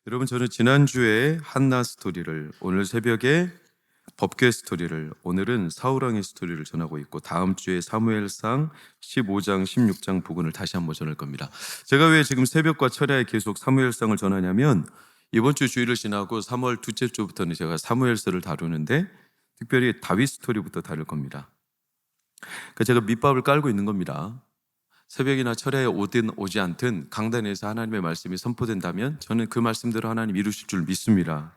여러분, 저는 지난주에 한나 스토리를, 오늘 새벽에 법궤 스토리를, 오늘은 사울왕의 스토리를 전하고 있고, 다음 주에 사무엘상 15장 16장 부분을 다시 한번 전할 겁니다. 제가 왜 지금 새벽과 철야에 계속 사무엘상을 전하냐면, 이번 주 주일을 지나고 3월 둘째 주부터는 제가 사무엘서를 다루는데 특별히 다윗 스토리부터 다룰 겁니다. 그러니까 제가 밑밥을 깔고 있는 겁니다. 새벽이나 철야에 오든 오지 않든 강단에서 하나님의 말씀이 선포된다면 저는 그 말씀대로 하나님 이루실 줄 믿습니다.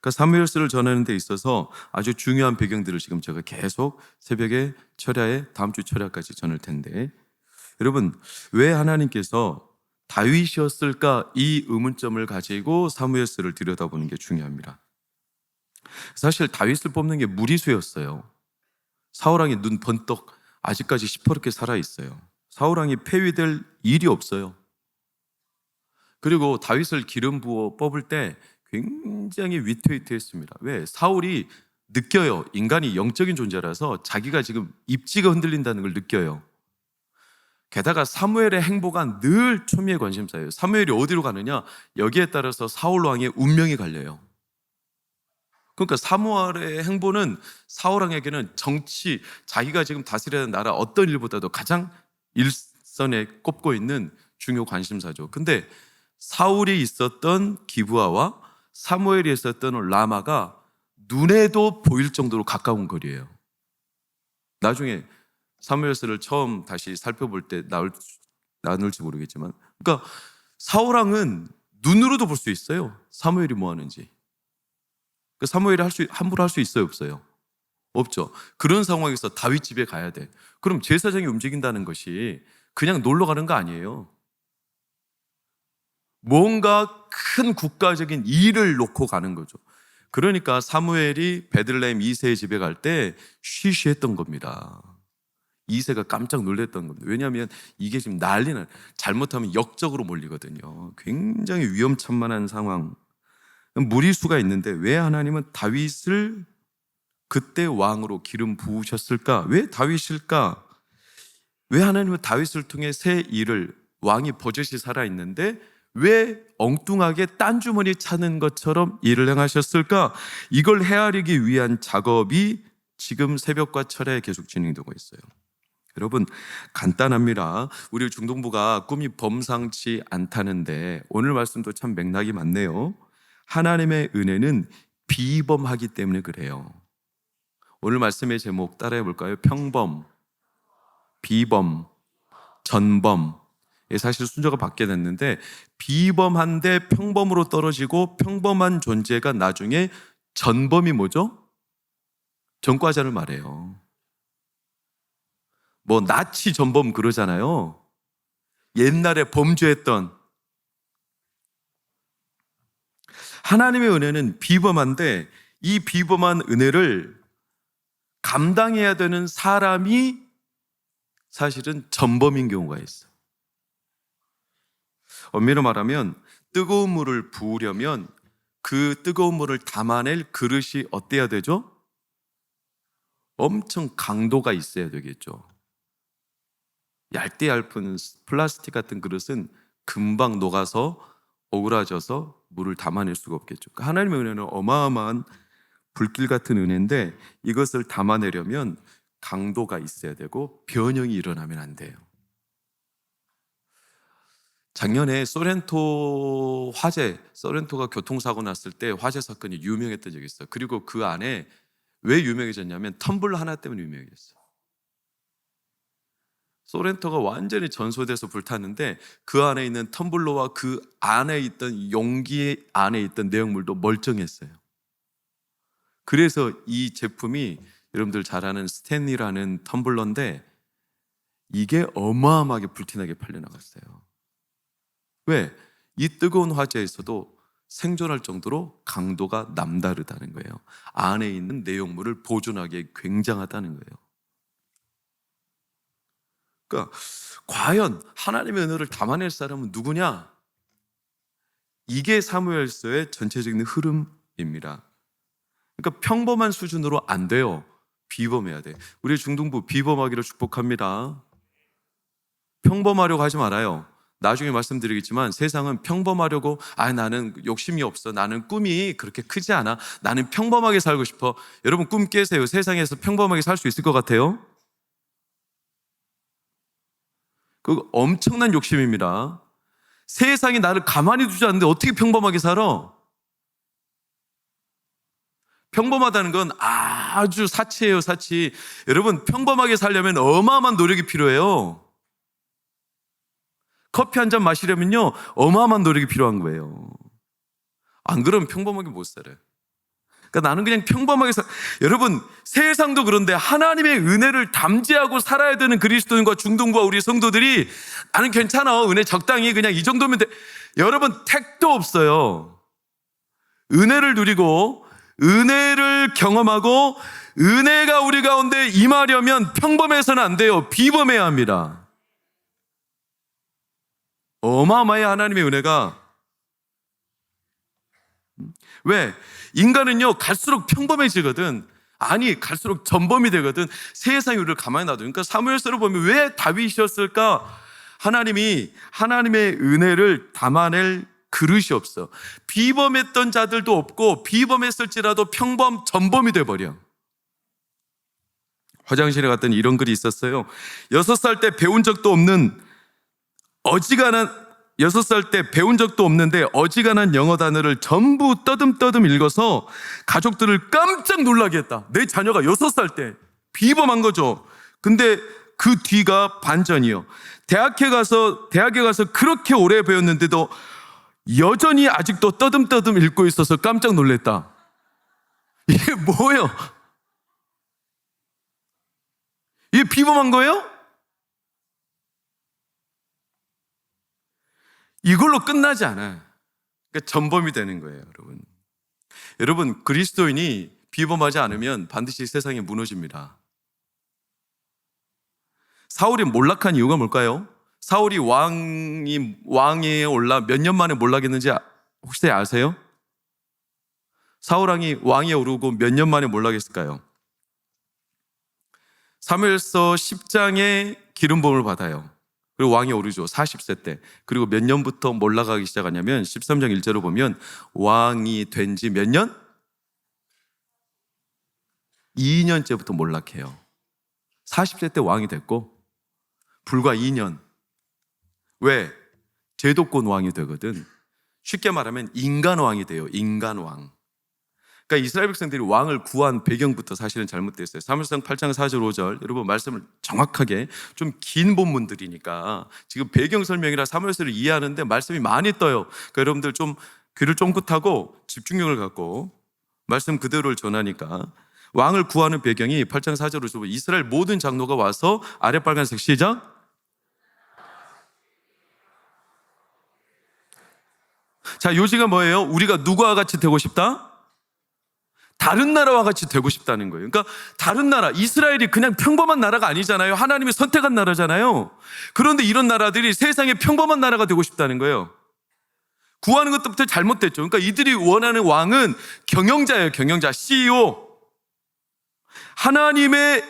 그러니까 사무엘서를 전하는 데 있어서 아주 중요한 배경들을 지금 제가 계속 새벽에 철야에 다음 주 철야까지 전할 텐데, 여러분, 왜 하나님께서 다윗이었을까? 이 의문점을 가지고 사무엘서를 들여다보는 게 중요합니다. 사실 다윗을 뽑는 게 무리수였어요. 사울왕이 눈 번떡 아직까지 시퍼렇게 살아있어요. 사울왕이 폐위될 일이 없어요. 그리고 다윗을 기름 부어 뽑을 때 굉장히 위태위태했습니다. 왜? 사울이 느껴요. 인간이 영적인 존재라서 자기가 지금 입지가 흔들린다는 걸 느껴요. 게다가 사무엘의 행보가 늘 초미의 관심사예요. 사무엘이 어디로 가느냐, 여기에 따라서 사울 왕의 운명이 갈려요. 그러니까 사무엘의 행보는 사울 왕에게는 정치, 자기가 지금 다스려야 하는 나라 어떤 일보다도 가장 일선에 꼽고 있는 중요 관심사죠. 근데 사울이 있었던 기브아와 사무엘이 있었던 라마가 눈에도 보일 정도로 가까운 거리예요. 나중에 사무엘서를 처음 다시 살펴볼 때 나눌지 모르겠지만, 그러니까 사울왕은 눈으로도 볼 수 있어요. 사무엘이 뭐 하는지. 그 사무엘이 함부로 할 수 있어요, 없어요? 없죠. 그런 상황에서 다윗 집에 가야 돼. 그럼 제사장이 움직인다는 것이 그냥 놀러 가는 거 아니에요. 뭔가 큰 국가적인 일을 놓고 가는 거죠. 그러니까 사무엘이 베들레헴 이새의 집에 갈 때 쉬쉬했던 겁니다. 이새가 깜짝 놀랐던 겁니다. 왜냐하면 이게 지금 난리는, 잘못하면 역적으로 몰리거든요. 굉장히 위험천만한 상황. 무리수가 있는데 왜 하나님은 다윗을 그때 왕으로 기름 부으셨을까? 왜 다윗일까? 왜 하나님은 다윗을 통해 새 일을, 왕이 버젓이 살아있는데 왜 엉뚱하게 딴 주머니 차는 것처럼 일을 행하셨을까? 이걸 헤아리기 위한 작업이 지금 새벽과 철야에 계속 진행되고 있어요. 여러분, 간단합니다. 우리 중동부가 꿈이 범상치 않다는데 오늘 말씀도 참 맥락이 많네요. 하나님의 은혜는 비범하기 때문에 그래요. 오늘 말씀의 제목 따라해 볼까요? 평범, 비범, 전범. 사실 순서가 바뀌게 됐는데, 비범한데 평범으로 떨어지고 평범한 존재가 나중에 전범이 뭐죠? 전과자를 말해요. 뭐 나치 전범 그러잖아요. 옛날에 범죄했던. 하나님의 은혜는 비범한데 이 비범한 은혜를 감당해야 되는 사람이 사실은 전범인 경우가 있어요. 엄밀히 말하면 뜨거운 물을 부으려면 그 뜨거운 물을 담아낼 그릇이 어때야 되죠? 엄청 강도가 있어야 되겠죠. 얇디 얇은 플라스틱 같은 그릇은 금방 녹아서 오그라져서 물을 담아낼 수가 없겠죠. 하나님의 은혜는 어마어마한 불길 같은 은혜인데 이것을 담아내려면 강도가 있어야 되고 변형이 일어나면 안 돼요. 작년에 소렌토 화재, 소렌토가 교통사고 났을 때 화재 사건이 유명했던 적이 있어요. 그리고 그 안에 왜 유명해졌냐면 텀블러 하나 때문에 유명해졌어요. 소렌토가 완전히 전소돼서 불탔는데 그 안에 있는 텀블러와 그 안에 있던 용기 안에 있던 내용물도 멀쩡했어요. 그래서 이 제품이 여러분들 잘 아는 스탠리라는 텀블러인데 이게 어마어마하게 불티나게 팔려나갔어요. 왜? 이 뜨거운 화재에서도 생존할 정도로 강도가 남다르다는 거예요. 안에 있는 내용물을 보존하기에 굉장하다는 거예요. 그러니까 과연 하나님의 은혜를 담아낼 사람은 누구냐? 이게 사무엘서의 전체적인 흐름입니다. 그러니까 평범한 수준으로 안 돼요. 비범해야 돼. 우리 중동부 비범하기를 축복합니다. 평범하려고 하지 말아요. 나중에 말씀드리겠지만 세상은 평범하려고 나는 욕심이 없어. 나는 꿈이 그렇게 크지 않아. 나는 평범하게 살고 싶어. 여러분 꿈 깨세요. 세상에서 평범하게 살 수 있을 것 같아요? 그거 엄청난 욕심입니다. 세상이 나를 가만히 두지 않는데 어떻게 평범하게 살아? 평범하다는 건 아주 사치예요, 사치. 여러분 평범하게 살려면 어마어마한 노력이 필요해요. 커피 한 잔 마시려면요 어마어마한 노력이 필요한 거예요. 안 그러면 평범하게 못 살아요. 그러니까 나는 그냥 평범하게 여러분 세상도 그런데 하나님의 은혜를 담재하고 살아야 되는 그리스도인과 중동부와 우리 성도들이 나는 괜찮아, 은혜 적당히 그냥 이 정도면 돼. 여러분 택도 없어요. 은혜를 누리고 은혜를 경험하고 은혜가 우리 가운데 임하려면 평범해서는 안 돼요. 비범해야 합니다. 어마어마해요, 하나님의 은혜가. 왜? 인간은요 갈수록 평범해지거든. 아니 갈수록 전범이 되거든. 세상이 우리를 가만히 놔둬. 그러니까 사무엘서를 보면 왜 다윗이었을까? 하나님의 은혜를 담아낼 그릇이 없어. 비범했던 자들도 없고 비범했을지라도 전범이 돼버려. 화장실에 갔더니 이런 글이 있었어요. 6살 때 배운 적도 없는 6살 때 배운 적도 없는데 어지간한 영어 단어를 전부 떠듬떠듬 읽어서 가족들을 깜짝 놀라게 했다. 내 자녀가 6살 때 비범한 거죠. 근데 그 뒤가 반전이요. 대학에 가서 그렇게 오래 배웠는데도 여전히 아직도 떠듬떠듬 읽고 있어서 깜짝 놀랐다. 이게 뭐예요? 이게 비범한 거예요? 이걸로 끝나지 않아요. 그러니까 전범이 되는 거예요, 여러분. 여러분, 그리스도인이 비범하지 않으면 반드시 세상에 무너집니다. 사울이 몰락한 이유가 뭘까요? 사울이 왕에 올라 몇 년 만에 몰락했는지 혹시 아세요? 사울왕이 왕에 오르고 몇 년 만에 몰락했을까요? 사무엘서 10장에 기름부음을 받아요. 그리고 왕이 오르죠. 40세 때. 그리고 몇 년부터 몰락하기 시작하냐면 13장 1절로 보면 왕이 된 지 몇 년? 2년째부터 몰락해요. 40세 때 왕이 됐고 불과 2년. 왜? 제도권 왕이 되거든. 쉽게 말하면 인간왕이 돼요. 인간왕. 그러니까 이스라엘 백성들이 왕을 구한 배경부터 사실은 잘못됐어요. 사무엘상 8장 4절 5절 여러분 말씀을 정확하게 좀 긴 본문들이니까 지금 배경 설명이라 사무엘서를 이해하는데 말씀이 많이 떠요. 그러니까 여러분들 좀 귀를 쫑긋하고 집중력을 갖고 말씀 그대로를 전하니까 왕을 구하는 배경이 8장 4절로 보면 이스라엘 모든 장로가 와서 아래 빨간색 시작. 자, 요지가 뭐예요? 우리가 누구와 같이 되고 싶다? 다른 나라와 같이 되고 싶다는 거예요. 그러니까 다른 나라, 이스라엘이 그냥 평범한 나라가 아니잖아요. 하나님이 선택한 나라잖아요. 그런데 이런 나라들이 세상에 평범한 나라가 되고 싶다는 거예요. 구하는 것부터 잘못됐죠. 그러니까 이들이 원하는 왕은 경영자예요. 경영자, CEO. 하나님의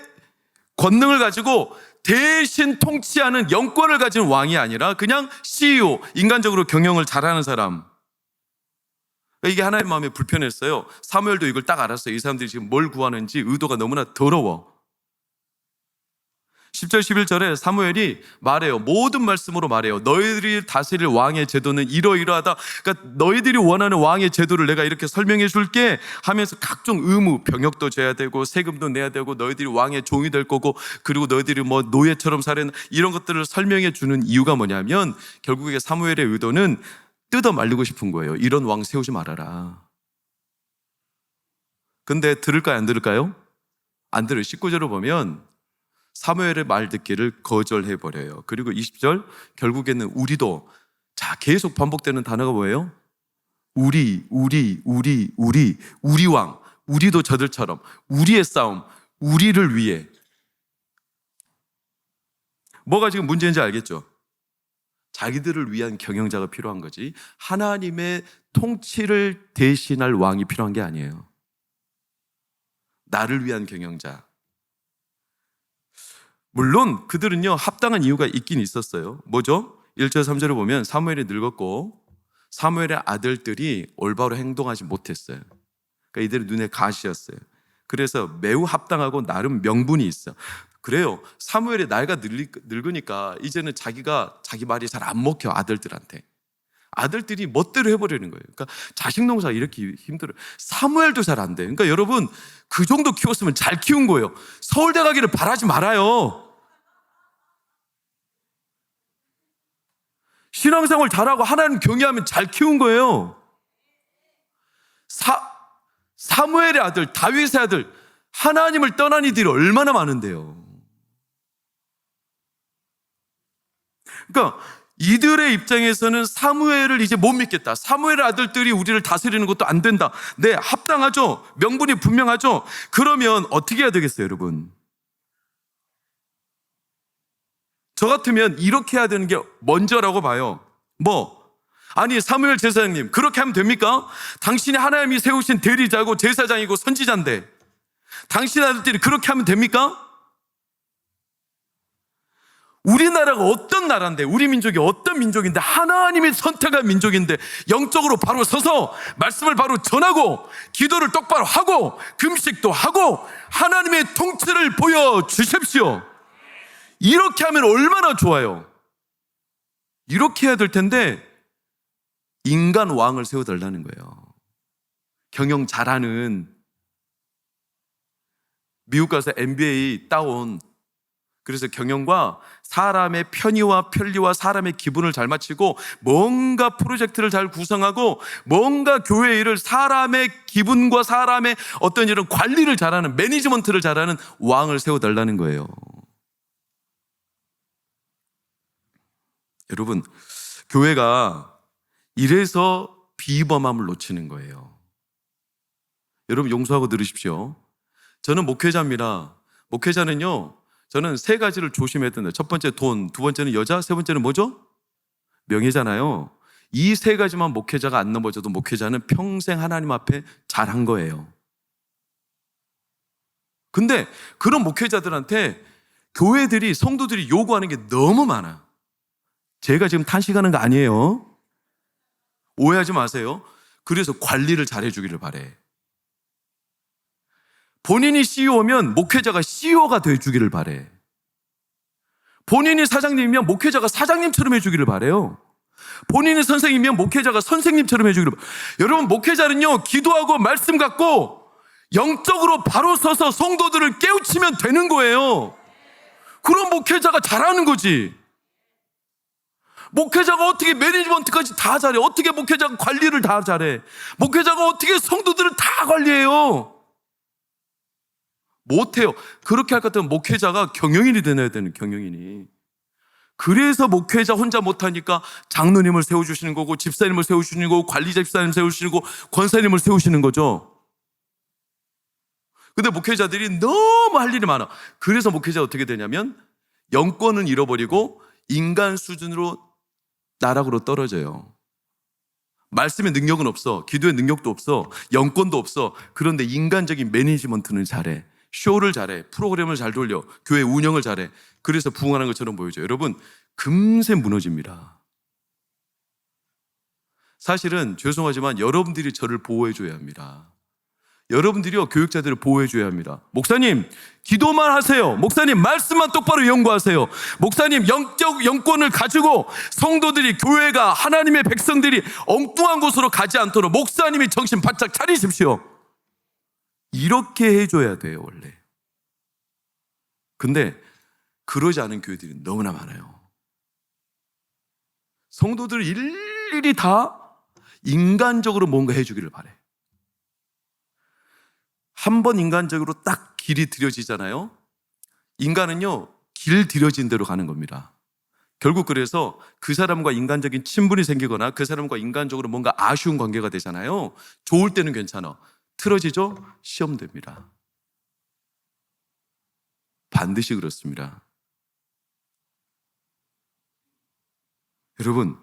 권능을 가지고 대신 통치하는 영권을 가진 왕이 아니라 그냥 CEO, 인간적으로 경영을 잘하는 사람. 이게 하나님 마음에 불편했어요. 사무엘도 이걸 딱 알았어요. 이 사람들이 지금 뭘 구하는지 의도가 너무나 더러워. 10절 11절에 사무엘이 말해요. 모든 말씀으로 말해요. 너희들이 다스릴 왕의 제도는 이러이러하다. 그러니까 너희들이 원하는 왕의 제도를 내가 이렇게 설명해 줄게 하면서 각종 의무, 병역도 져야 되고 세금도 내야 되고 너희들이 왕의 종이 될 거고 그리고 너희들이 뭐 노예처럼 살아야 이런 것들을 설명해 주는 이유가 뭐냐면 결국에 사무엘의 의도는 뜯어 말리고 싶은 거예요. 이런 왕 세우지 말아라. 근데 들을까요? 안 들을까요? 안 들어요. 19절을 보면 사무엘의 말 듣기를 거절해버려요. 그리고 20절 결국에는 우리도 자 계속 반복되는 단어가 뭐예요? 우리 왕 우리도 저들처럼 우리의 싸움 우리를 위해 뭐가 지금 문제인지 알겠죠? 자기들을 위한 경영자가 필요한 거지 하나님의 통치를 대신할 왕이 필요한 게 아니에요. 나를 위한 경영자. 물론 그들은요 합당한 이유가 있긴 있었어요. 뭐죠? 1절 3절을 보면 사무엘이 늙었고 사무엘의 아들들이 올바로 행동하지 못했어요. 그러니까 이들의 눈에 가시였어요. 그래서 매우 합당하고 나름 명분이 있어. 그래요. 사무엘이 나이가 늙으니까 이제는 자기 말이 잘 안 먹혀, 아들들한테. 아들들이 멋대로 해버리는 거예요. 그러니까 자식 농사 이렇게 힘들어요. 사무엘도 잘 안 돼. 그러니까 여러분, 그 정도 키웠으면 잘 키운 거예요. 서울대 가기를 바라지 말아요. 신앙생활 잘하고 하나님 경외하면 잘 키운 거예요. 사무엘의 아들, 다윗의 아들, 하나님을 떠난 이들이 얼마나 많은데요. 그러니까 이들의 입장에서는 사무엘을 이제 못 믿겠다. 사무엘의 아들들이 우리를 다스리는 것도 안 된다. 네, 합당하죠. 명분이 분명하죠. 그러면 어떻게 해야 되겠어요, 여러분? 저 같으면 이렇게 해야 되는 게 먼저라고 봐요. 아니, 사무엘 제사장님, 그렇게 하면 됩니까? 당신이 하나님이 세우신 대리자고 제사장이고 선지자인데 당신 아들들이 그렇게 하면 됩니까? 우리나라가 어떤 나라인데, 우리 민족이 어떤 민족인데, 하나님이 선택한 민족인데 영적으로 바로 서서 말씀을 바로 전하고 기도를 똑바로 하고 금식도 하고 하나님의 통치를 보여주십시오. 이렇게 하면 얼마나 좋아요. 이렇게 해야 될 텐데 인간 왕을 세워달라는 거예요. 경영 잘하는, 미국 가서 MBA 따온, 그래서 경영과 사람의 편의와 편리와 사람의 기분을 잘 맞추고 뭔가 프로젝트를 잘 구성하고 뭔가 교회 일을 사람의 기분과 사람의 어떤 이런 관리를 잘하는, 매니지먼트를 잘하는 왕을 세워달라는 거예요. 여러분, 교회가 이래서 비범함을 놓치는 거예요. 여러분, 용서하고 들으십시오. 저는 목회자입니다. 목회자는요, 저는 세 가지를 조심해야 된다. 첫 번째 돈, 두 번째는 여자, 세 번째는 뭐죠? 명예잖아요. 이 세 가지만 목회자가 안 넘어져도 목회자는 평생 하나님 앞에 잘한 거예요. 근데 그런 목회자들한테 교회들이, 성도들이 요구하는 게 너무 많아. 제가 지금 탄식하는 거 아니에요. 오해하지 마세요. 그래서 관리를 잘해 주기를 바래. 본인이 CEO면 목회자가 CEO가 돼 주기를 바래. 본인이 사장님이면 목회자가 사장님처럼 해주기를 바래요. 본인이 선생님이면 목회자가 선생님처럼 해주기를 바래요. 여러분, 목회자는요, 기도하고 말씀 갖고 영적으로 바로 서서 성도들을 깨우치면 되는 거예요. 그럼 목회자가 잘하는 거지. 목회자가 어떻게 매니지먼트까지 다 잘해? 어떻게 목회자가 관리를 다 잘해? 목회자가 어떻게 성도들을 다 관리해요? 못해요. 그렇게 할 것 같으면 목회자가 경영인이 되어야 되는, 경영인이. 그래서 목회자 혼자 못하니까 장로님을 세워주시는 거고, 집사님을 세우시는 거고, 관리자 집사님 세우시는 거고, 권사님을 세우시는 거죠. 근데 목회자들이 너무 할 일이 많아. 그래서 목회자가 어떻게 되냐면 영권은 잃어버리고 인간 수준으로 나락으로 떨어져요. 말씀의 능력은 없어. 기도의 능력도 없어. 영권도 없어. 그런데 인간적인 매니지먼트는 잘해. 쇼를 잘해. 프로그램을 잘 돌려. 교회 운영을 잘해. 그래서 부흥하는 것처럼 보이죠. 여러분, 금세 무너집니다. 사실은 죄송하지만 여러분들이 저를 보호해줘야 합니다. 여러분들이요, 교육자들을 보호해줘야 합니다. 목사님, 기도만 하세요. 목사님, 말씀만 똑바로 연구하세요. 목사님, 영적 영권을 가지고 성도들이, 교회가, 하나님의 백성들이 엉뚱한 곳으로 가지 않도록 목사님이 정신 바짝 차리십시오. 이렇게 해줘야 돼요, 원래. 근데 그러지 않은 교회들이 너무나 많아요. 성도들 일일이 다 인간적으로 뭔가 해주기를 바래. 한 번 인간적으로 딱 길이 들여지잖아요. 인간은요, 길 들여진 대로 가는 겁니다. 결국 그래서 그 사람과 인간적인 친분이 생기거나 그 사람과 인간적으로 뭔가 아쉬운 관계가 되잖아요. 좋을 때는 괜찮아. 틀어지죠? 시험됩니다. 반드시 그렇습니다. 여러분,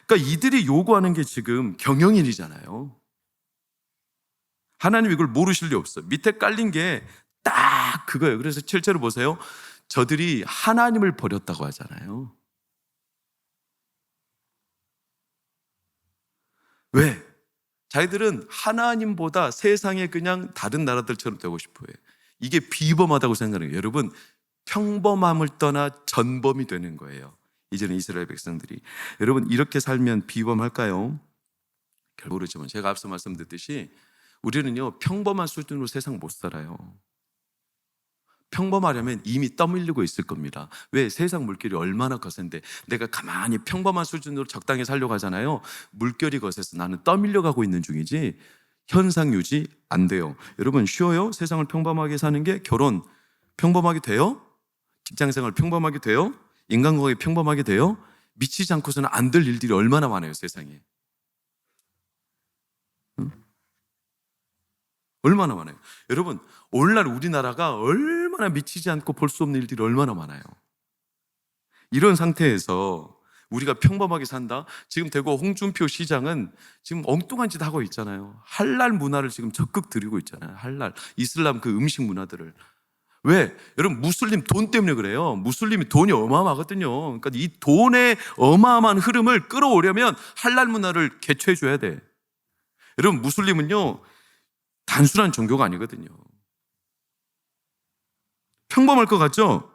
그러니까 이들이 요구하는 게 지금 경영인이잖아요. 하나님 이걸 모르실 리 없어요. 밑에 깔린 게 딱 그거예요. 그래서 7절을 보세요. 저들이 하나님을 버렸다고 하잖아요. 왜? 자기들은 하나님보다 세상에 그냥 다른 나라들처럼 되고 싶어요. 이게 비범하다고 생각해요. 여러분, 평범함을 떠나 전범이 되는 거예요. 이제는 이스라엘 백성들이. 여러분, 이렇게 살면 비범할까요? 결국 그렇지만 제가 앞서 말씀드렸듯이 우리는요, 평범한 수준으로 세상 못 살아요. 평범하려면 이미 떠밀리고 있을 겁니다. 왜? 세상 물결이 얼마나 거센데 내가 가만히 평범한 수준으로 적당히 살려고 하잖아요. 물결이 거세서 나는 떠밀려가고 있는 중이지 현상 유지 안 돼요. 여러분, 쉬워요? 세상을 평범하게 사는 게. 결혼 평범하게 돼요? 직장생활 평범하게 돼요? 인간관계 평범하게 돼요? 미치지 않고서는 안 될 일들이 얼마나 많아요, 세상에. 응? 얼마나 많아요. 여러분, 오늘날 우리나라가 얼마나 미치지 않고 볼 수 없는 일들이 얼마나 많아요. 이런 상태에서 우리가 평범하게 산다? 지금 대구 홍준표 시장은 지금 엉뚱한 짓 하고 있잖아요. 할랄 문화를 지금 적극 들이고 있잖아요. 할랄, 이슬람 그 음식 문화들을. 왜? 여러분, 무슬림 돈 때문에 그래요. 무슬림이 돈이 어마어마하거든요. 그러니까 이 돈의 어마어마한 흐름을 끌어오려면 할랄 문화를 개최해 줘야 돼. 여러분, 무슬림은요, 단순한 종교가 아니거든요. 평범할 것 같죠?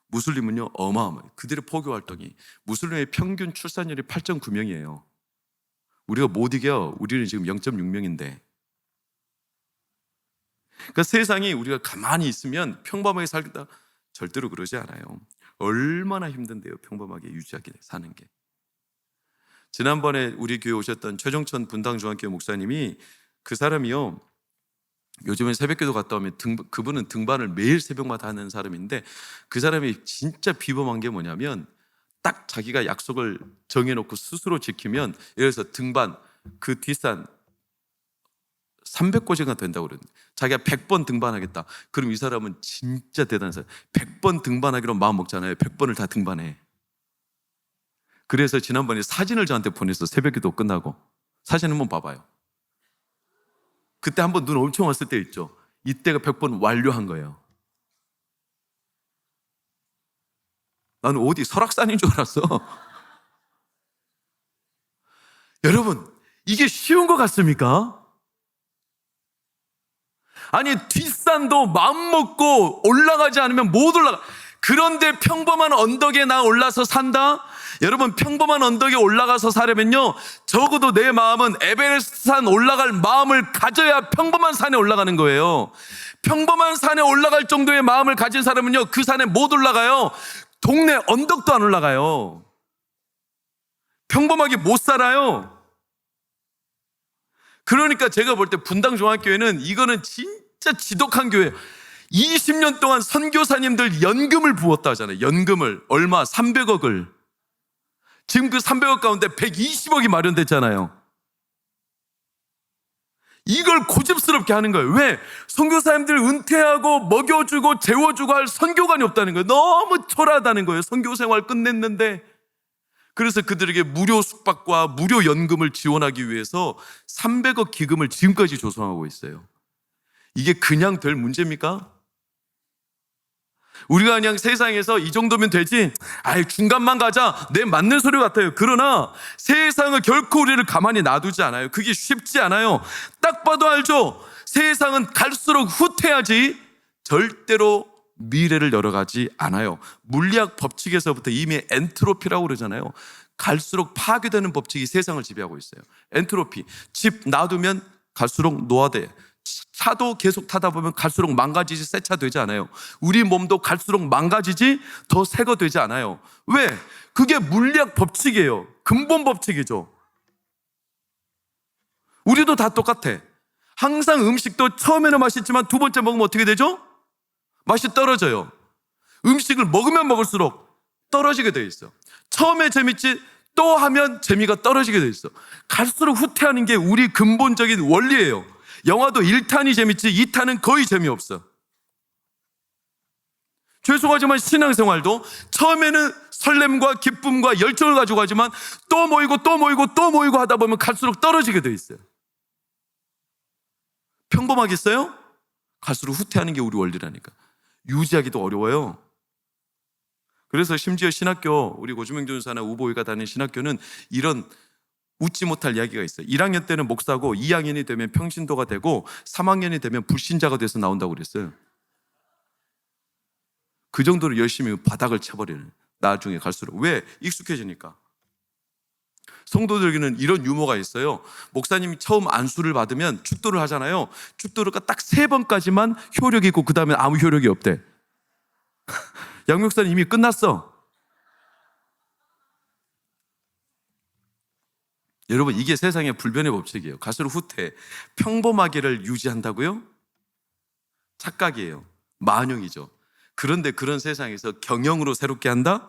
무슬림은요, 어마어마해요. 그들의 포교 활동이. 무슬림의 평균 출산율이 8.9명이에요. 우리가 못 이겨. 우리는 지금 0.6명인데. 그러니까 세상이 우리가 가만히 있으면 평범하게 살다, 절대로 그러지 않아요. 얼마나 힘든데요, 평범하게 유지하게 사는 게. 지난번에 우리 교회 오셨던 최종천 분당중앙교회 목사님이, 그 사람이요, 요즘에 새벽기도 갔다 오면 그분은 등반을 매일 새벽마다 하는 사람인데, 그 사람이 진짜 비범한 게 뭐냐면 딱 자기가 약속을 정해놓고 스스로 지키면, 예를 들어서 등반 그 뒷산 300고지가 된다고 그러는데 자기가 100번 등반하겠다. 그럼 이 사람은 진짜 대단한 사람. 100번 등반하기로 마음 먹잖아요. 100번을 다 등반해. 그래서 지난번에 사진을 저한테 보냈어. 새벽기도 끝나고. 사진 한번 봐봐요. 그때 한번 눈 엄청 왔을 때 있죠. 이때가 100번 완료한 거예요. 나는 어디 설악산인 줄 알았어. 여러분, 이게 쉬운 것 같습니까? 아니, 뒷산도 마음 먹고 올라가지 않으면 못 올라가. 그런데 평범한 언덕에 나 올라서 산다? 여러분, 평범한 언덕에 올라가서 살려면요, 적어도 내 마음은 에베레스트 산 올라갈 마음을 가져야 평범한 산에 올라가는 거예요. 평범한 산에 올라갈 정도의 마음을 가진 사람은요, 그 산에 못 올라가요. 동네 언덕도 안 올라가요. 평범하게 못 살아요. 그러니까 제가 볼 때 분당종합교회는 이거는 진짜 지독한 교회예요. 20년 동안 선교사님들 연금을 부었다 하잖아요. 연금을. 얼마? 300억을. 지금 그 300억 가운데 120억이 마련됐잖아요. 이걸 고집스럽게 하는 거예요. 왜? 선교사님들 은퇴하고 먹여주고 재워주고 할 선교관이 없다는 거예요. 너무 초라하다는 거예요. 선교 생활 끝냈는데. 그래서 그들에게 무료 숙박과 무료 연금을 지원하기 위해서 300억 기금을 지금까지 조성하고 있어요. 이게 그냥 될 문제입니까? 우리가 그냥 세상에서 이 정도면 되지, 아이 중간만 가자, 내 맞는 소리 같아요. 그러나 세상은 결코 우리를 가만히 놔두지 않아요. 그게 쉽지 않아요. 딱 봐도 알죠? 세상은 갈수록 후퇴하지 절대로 미래를 열어가지 않아요. 물리학 법칙에서부터 이미 엔트로피라고 그러잖아요. 갈수록 파괴되는 법칙이 세상을 지배하고 있어요. 엔트로피. 집 놔두면 갈수록 노화돼. 차도 계속 타다 보면 갈수록 망가지지, 새 차 되지 않아요. 우리 몸도 갈수록 망가지지 더 새 거 되지 않아요. 왜? 그게 물리학 법칙이에요. 근본 법칙이죠. 우리도 다 똑같아. 항상 음식도 처음에는 맛있지만 두 번째 먹으면 어떻게 되죠? 맛이 떨어져요. 음식을 먹으면 먹을수록 떨어지게 돼 있어. 처음에 재밌지 또 하면 재미가 떨어지게 돼 있어. 갈수록 후퇴하는 게 우리 근본적인 원리예요. 영화도 1탄이 재밌지 2탄은 거의 재미없어. 죄송하지만 신앙생활도 처음에는 설렘과 기쁨과 열정을 가지고 하지만 또 모이고 또 모이고 또 모이고 하다 보면 갈수록 떨어지게 돼 있어요. 평범하겠어요? 갈수록 후퇴하는 게 우리 원리라니까. 유지하기도 어려워요. 그래서 심지어 신학교, 우리 고주명 전사나 우보이가 다니는 신학교는 이런 웃지 못할 이야기가 있어요. 1학년 때는 목사고 2학년이 되면 평신도가 되고 3학년이 되면 불신자가 돼서 나온다고 그랬어요. 그 정도로 열심히 바닥을 쳐버리는, 나중에 갈수록. 왜? 익숙해지니까. 성도들에게는 이런 유머가 있어요. 목사님이 처음 안수를 받으면 축도를 하잖아요. 축도가 딱 3번까지만 효력이 있고 그 다음에 아무 효력이 없대. 양 목사님 이미 끝났어. 여러분, 이게 세상의 불변의 법칙이에요. 갈수록 후퇴. 평범하기를 유지한다고요? 착각이에요. 만용이죠. 그런데 그런 세상에서 경영으로 새롭게 한다?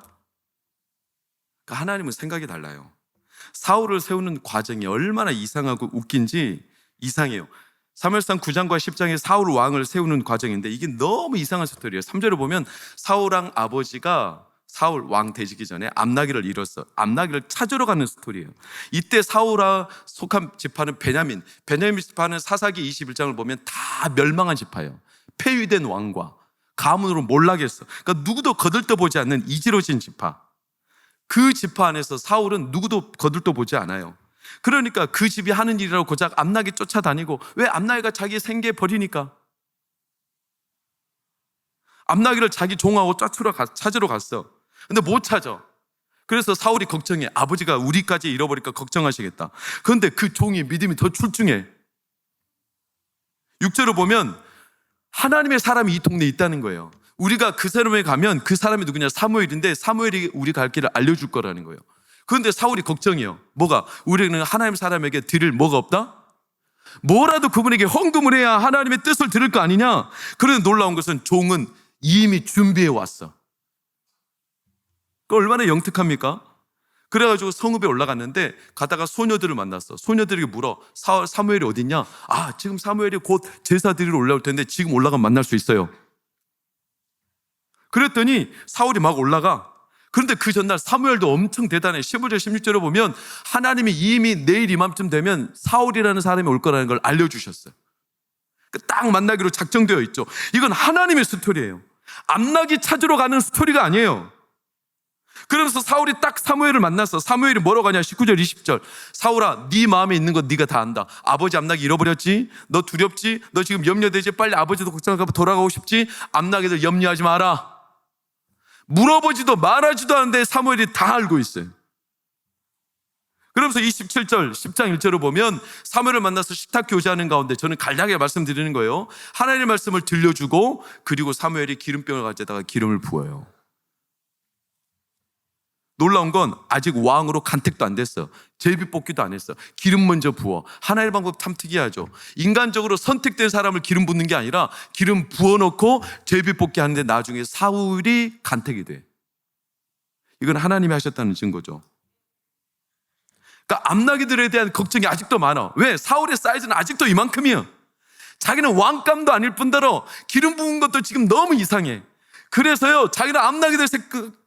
그러니까 하나님은 생각이 달라요. 사울을 세우는 과정이 얼마나 이상하고 웃긴지. 이상해요. 사무엘상 9장과 10장에 사울 왕을 세우는 과정인데 이게 너무 이상한 스토리예요. 3절을 보면 사울 왕 아버지가 사울 왕 되시기 전에 암나기를 잃었어. 암나기를 찾으러 가는 스토리예요. 이때 사울아 속한 지파는 베냐민 지파는 사사기 21장을 보면 다 멸망한 지파예요. 폐위된 왕과 가문으로 몰락했어. 그러니까 누구도 거들떠보지 않는 이지로진 지파. 그 지파 안에서 사울은 누구도 거들떠보지 않아요. 그러니까 그 집이 하는 일이라고 고작 암나기 쫓아다니고, 왜? 암나기가 자기 생계 버리니까. 암나기를 자기 종하고 찾으러 갔어. 근데 못 찾아. 그래서 사울이 걱정해. 아버지가 우리까지 잃어버릴까 걱정하시겠다. 그런데 그 종이 믿음이 더 출중해. 6절을 보면 하나님의 사람이 이 동네에 있다는 거예요. 우리가 그 사람에 가면 그 사람이 누구냐? 사무엘인데 사무엘이 우리 갈 길을 알려줄 거라는 거예요. 그런데 사울이 걱정이에요. 뭐가? 우리는 하나님 사람에게 드릴 뭐가 없다? 뭐라도 그분에게 헌금을 해야 하나님의 뜻을 들을 거 아니냐? 그런데 놀라운 것은 종은 이미 준비해 왔어. 그 얼마나 영특합니까? 그래가지고 성읍에 올라갔는데 가다가 소녀들을 만났어. 소녀들에게 물어. 사무엘이 어딨냐? 아, 지금 사무엘이 곧 제사 드리러 올라올 텐데 지금 올라가면 만날 수 있어요. 그랬더니 사울이 막 올라가. 그런데 그 전날 사무엘도 엄청 대단해. 15절 16절에 보면 하나님이 이미 내일 이맘쯤 되면 사울이라는 사람이 올 거라는 걸 알려주셨어요. 딱 만나기로 작정되어 있죠. 이건 하나님의 스토리예요. 암나기 찾으러 가는 스토리가 아니에요. 그러면서 사울이 딱 사무엘을 만났어. 사무엘이 뭐라고 하냐? 19절 20절. 사울아, 네 마음에 있는 것 네가 다 안다. 아버지 암나기 잃어버렸지? 너 두렵지? 너 지금 염려되지? 빨리 아버지도 걱정하고 돌아가고 싶지? 암나기들 염려하지 마라. 물어보지도 말하지도 않는데 사무엘이 다 알고 있어요. 그러면서 27절 10장 1절을 보면 사무엘을 만나서 식탁 교제하는 가운데 저는 간략하게 말씀드리는 거예요. 하나님의 말씀을 들려주고 그리고 사무엘이 기름병을 가져다가 기름을 부어요. 놀라운 건 아직 왕으로 간택도 안 됐어. 제비 뽑기도 안 했어. 기름 먼저 부어. 하나의 방법 참 특이하죠. 인간적으로 선택된 사람을 기름 붓는 게 아니라 기름 부어놓고 제비 뽑기 하는데 나중에 사울이 간택이 돼. 이건 하나님이 하셨다는 증거죠. 그러니까 암나기들에 대한 걱정이 아직도 많아. 왜? 사울의 사이즈는 아직도 이만큼이야. 자기는 왕감도 아닐 뿐더러 기름 부은 것도 지금 너무 이상해. 그래서요, 자기는 암나기들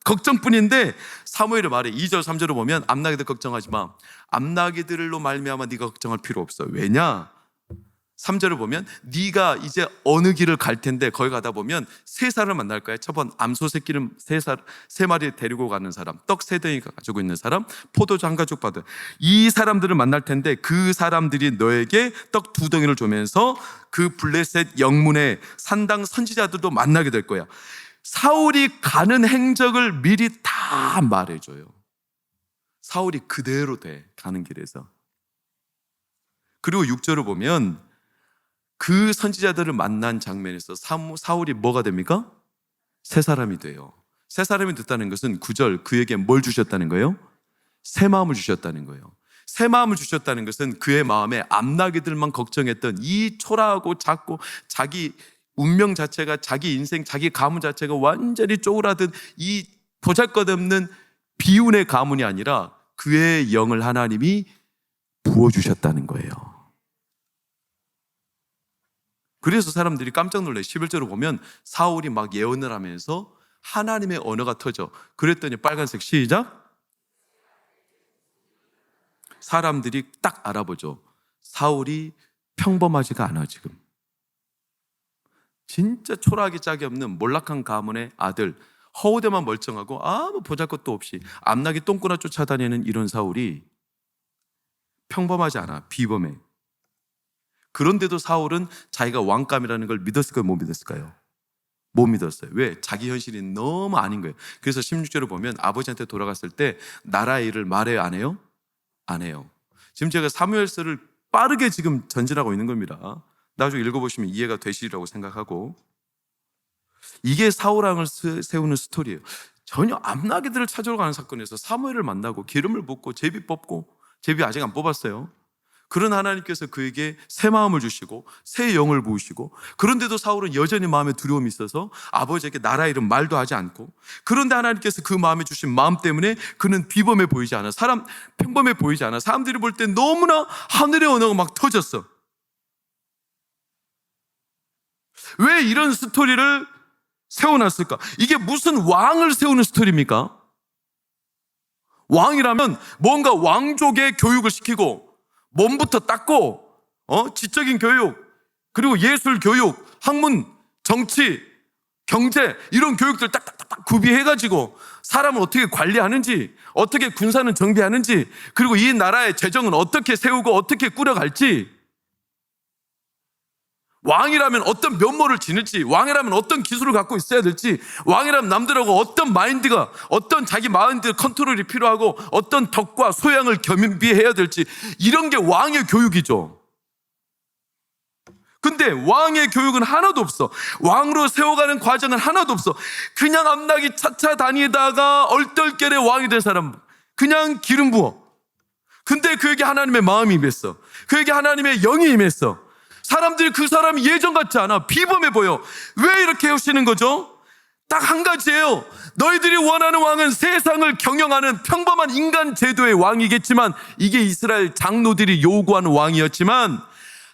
걱정뿐인데 사무엘의 말에 2절 3절을 보면 암나기들 걱정하지 마. 암나기들로 말미암아 네가 걱정할 필요 없어. 왜냐? 3절을 보면 네가 이제 어느 길을 갈 텐데 거기 가다 보면 세 사람을 만날 거야. 첫 번 암소 새끼를 세 마리 데리고 가는 사람, 떡 세 덩이 가지고 있는 사람, 포도주 한 가죽 받은 이 사람들을 만날 텐데 그 사람들이 너에게 떡 두 덩이를 주면서 그 블레셋 영문의 산당 선지자들도 만나게 될 거야. 사울이 가는 행적을 미리 다 말해줘요. 사울이 그대로 돼, 가는 길에서. 그리고 6절을 보면 그 선지자들을 만난 장면에서 사울이 뭐가 됩니까? 새 사람이 돼요. 새 사람이 됐다는 것은 9절 그에게 뭘 주셨다는 거예요? 새 마음을 주셨다는 거예요. 새 마음을 주셨다는 것은 그의 마음에 암나기들만 걱정했던 이 초라하고 작고 자기 운명 자체가, 자기 인생, 자기 가문 자체가 완전히 쪼그라든 이 보잘것없는 비운의 가문이 아니라 그의 영을 하나님이 부어주셨다는 거예요. 그래서 사람들이 깜짝 놀라요. 11절을 보면 사울이 막 예언을 하면서 하나님의 언어가 터져. 그랬더니 빨간색 시작. 사람들이 딱 알아보죠. 사울이 평범하지가 않아 지금. 진짜 초라하기 짝이 없는 몰락한 가문의 아들, 허우대만 멀쩡하고 아무 보잘것도 없이 암나기 똥꾸나 쫓아다니는 이런 사울이 평범하지 않아. 비범해. 그런데도 사울은 자기가 왕감이라는 걸 믿었을까요? 못 믿었을까요? 못 믿었어요. 왜? 자기 현실이 너무 아닌 거예요. 그래서 16절을 보면 아버지한테 돌아갔을 때 나라의 일을 말해요? 안 해요? 안 해요. 지금 제가 사무엘서를 빠르게 지금 전진하고 있는 겁니다. 나중에 읽어보시면 이해가 되시리라고 생각하고, 이게 사울왕을 세우는 스토리예요. 전혀 암나기들을 찾으러 가는 사건에서 사무엘을 만나고 기름을 붓고 제비 뽑고, 제비 아직 안 뽑았어요. 그런 하나님께서 그에게 새 마음을 주시고 새 영을 부으시고, 그런데도 사울은 여전히 마음에 두려움이 있어서 아버지에게 나라 이름 말도 하지 않고, 그런데 하나님께서 그 마음에 주신 마음 때문에 그는 비범해 보이지 않아. 평범해 보이지 않아. 사람들이 볼 때 너무나 하늘의 언어가 막 터졌어. 왜 이런 스토리를 세워놨을까? 이게 무슨 왕을 세우는 스토리입니까? 왕이라면 뭔가 왕족의 교육을 시키고 몸부터 닦고, 지적인 교육, 그리고 예술 교육, 학문, 정치, 경제, 이런 교육들 딱딱딱 구비해가지고 사람을 어떻게 관리하는지, 어떻게 군사는 정비하는지, 그리고 이 나라의 재정은 어떻게 세우고 어떻게 꾸려갈지, 왕이라면 어떤 면모를 지닐지, 왕이라면 어떤 기술을 갖고 있어야 될지, 왕이라면 남들하고 어떤 마인드가, 어떤 자기 마인드 컨트롤이 필요하고 어떤 덕과 소양을 겸비해야 될지, 이런 게 왕의 교육이죠. 근데 왕의 교육은 하나도 없어. 왕으로 세워가는 과정은 하나도 없어. 그냥 앞나기 차차 다니다가 얼떨결에 왕이 된 사람, 그냥 기름 부어. 근데 그에게 하나님의 마음이 임했어. 그에게 하나님의 영이 임했어. 사람들이 그 사람이 예전 같지 않아. 비범해 보여. 왜 이렇게 하시는 거죠? 딱 한 가지예요. 너희들이 원하는 왕은 세상을 경영하는 평범한 인간 제도의 왕이겠지만, 이게 이스라엘 장로들이 요구하는 왕이었지만,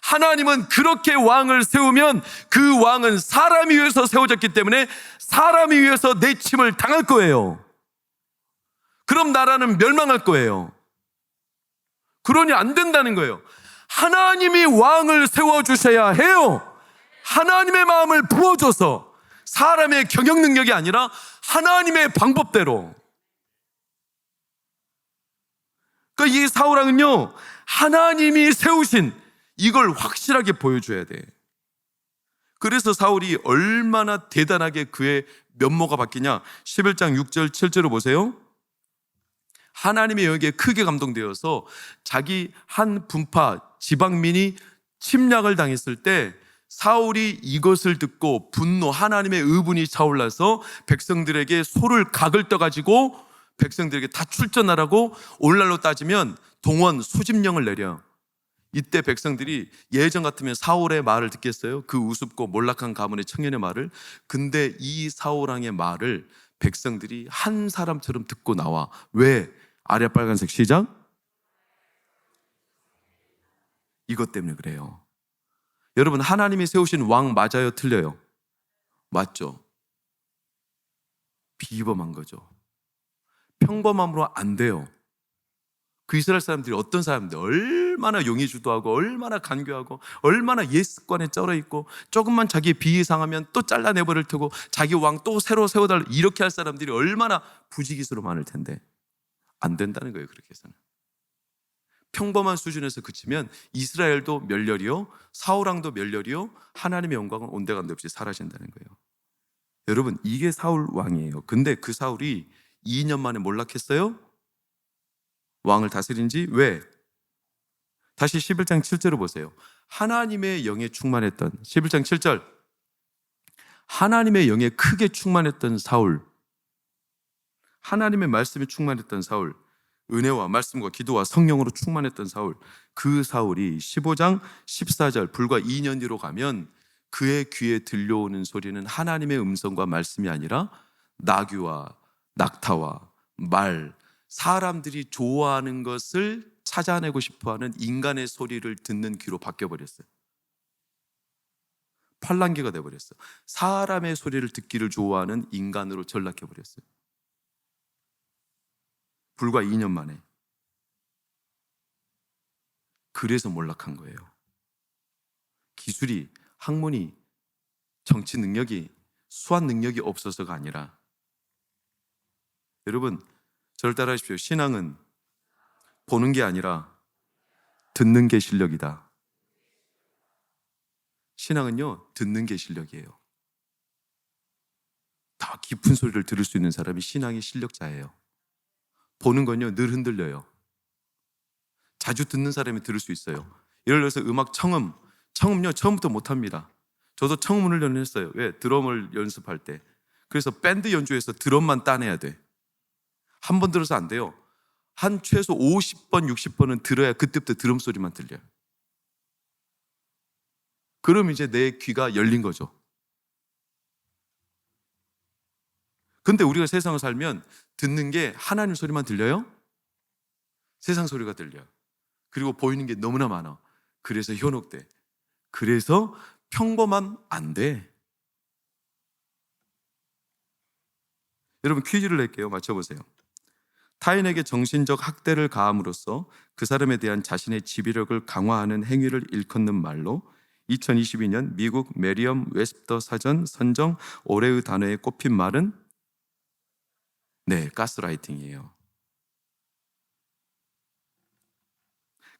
하나님은 그렇게 왕을 세우면 그 왕은 사람이 위해서 세워졌기 때문에 사람이 위해서 내침을 당할 거예요. 그럼 나라는 멸망할 거예요. 그러니 안 된다는 거예요. 하나님이 왕을 세워주셔야 해요. 하나님의 마음을 부어줘서, 사람의 경영 능력이 아니라 하나님의 방법대로. 그러니까 이 사울왕은요, 하나님이 세우신 이걸 확실하게 보여줘야 돼. 그래서 사울이 얼마나 대단하게 그의 면모가 바뀌냐. 11장 6절 7절을 보세요. 하나님의 영에 크게 감동되어서 자기 한 분파 지방민이 침략을 당했을 때 사울이 이것을 듣고 분노, 하나님의 의분이 차올라서 백성들에게 소를 각을 떠가지고 백성들에게 다 출전하라고, 오늘날로 따지면 동원 소집령을 내려. 이때 백성들이 예전 같으면 사울의 말을 듣겠어요? 그 우습고 몰락한 가문의 청년의 말을. 근데 이 사울왕의 말을 백성들이 한 사람처럼 듣고 나와. 왜? 아래 빨간색 시작. 이것 때문에 그래요. 여러분, 하나님이 세우신 왕 맞아요? 틀려요? 맞죠? 비범한 거죠. 평범함으로 안 돼요. 그 이스라엘 사람들이 어떤 사람들, 얼마나 용의주도하고 얼마나 간교하고 얼마나 옛 습관에 쩔어 있고, 조금만 자기 비위 상하면 또 잘라내버릴 테고 자기 왕 또 새로 세워달라, 이렇게 할 사람들이 얼마나 부지기수로 많을 텐데 안 된다는 거예요. 그렇게 해서는 평범한 수준에서 그치면 이스라엘도 멸렬이요, 사울왕도 멸렬이요, 하나님의 영광은 온데간데 없이 사라진다는 거예요. 여러분, 이게 사울 왕이에요. 근데 그 사울이 2년 만에 몰락했어요. 왕을 다스린 지. 왜? 다시 11장 7절을 보세요. 하나님의 영에 충만했던, 11장 7절, 하나님의 영에 크게 충만했던 사울, 하나님의 말씀에 충만했던 사울, 은혜와 말씀과 기도와 성령으로 충만했던 사울, 그 사울이 15장 14절, 불과 2년 뒤로 가면 그의 귀에 들려오는 소리는 하나님의 음성과 말씀이 아니라 나귀와 낙타와 말, 사람들이 좋아하는 것을 찾아내고 싶어하는 인간의 소리를 듣는 귀로 바뀌어버렸어요. 팔랑귀가 돼버렸어요. 사람의 소리를 듣기를 좋아하는 인간으로 전락해버렸어요. 불과 2년 만에. 그래서 몰락한 거예요. 기술이, 학문이, 정치 능력이, 수학 능력이 없어서가 아니라, 여러분 저를 따라하십시오. 신앙은 보는 게 아니라 듣는 게 실력이다. 신앙은요, 듣는 게 실력이에요. 더 깊은 소리를 들을 수 있는 사람이 신앙의 실력자예요. 보는 건요, 늘 흔들려요. 자주 듣는 사람이 들을 수 있어요. 예를 들어서 음악 청음요, 처음부터 못합니다. 저도 청음을 연습했어요. 왜? 드럼을 연습할 때. 그래서 밴드 연주에서 드럼만 따내야 돼. 한 번 들어서 안 돼요. 한 최소 50번, 60번은 들어야 그때부터 드럼 소리만 들려요. 그럼 이제 내 귀가 열린 거죠. 근데 우리가 세상을 살면 듣는 게 하나님 소리만 들려요? 세상 소리가 들려요. 그리고 보이는 게 너무나 많아. 그래서 현혹돼. 그래서 평범하면 안 돼. 여러분 퀴즈를 낼게요. 맞춰보세요. 타인에게 정신적 학대를 가함으로써 그 사람에 대한 자신의 지배력을 강화하는 행위를 일컫는 말로 2022년 미국 메리엄 웨스터 사전 선정 올해의 단어에 꼽힌 말은 네, 가스라이팅이에요.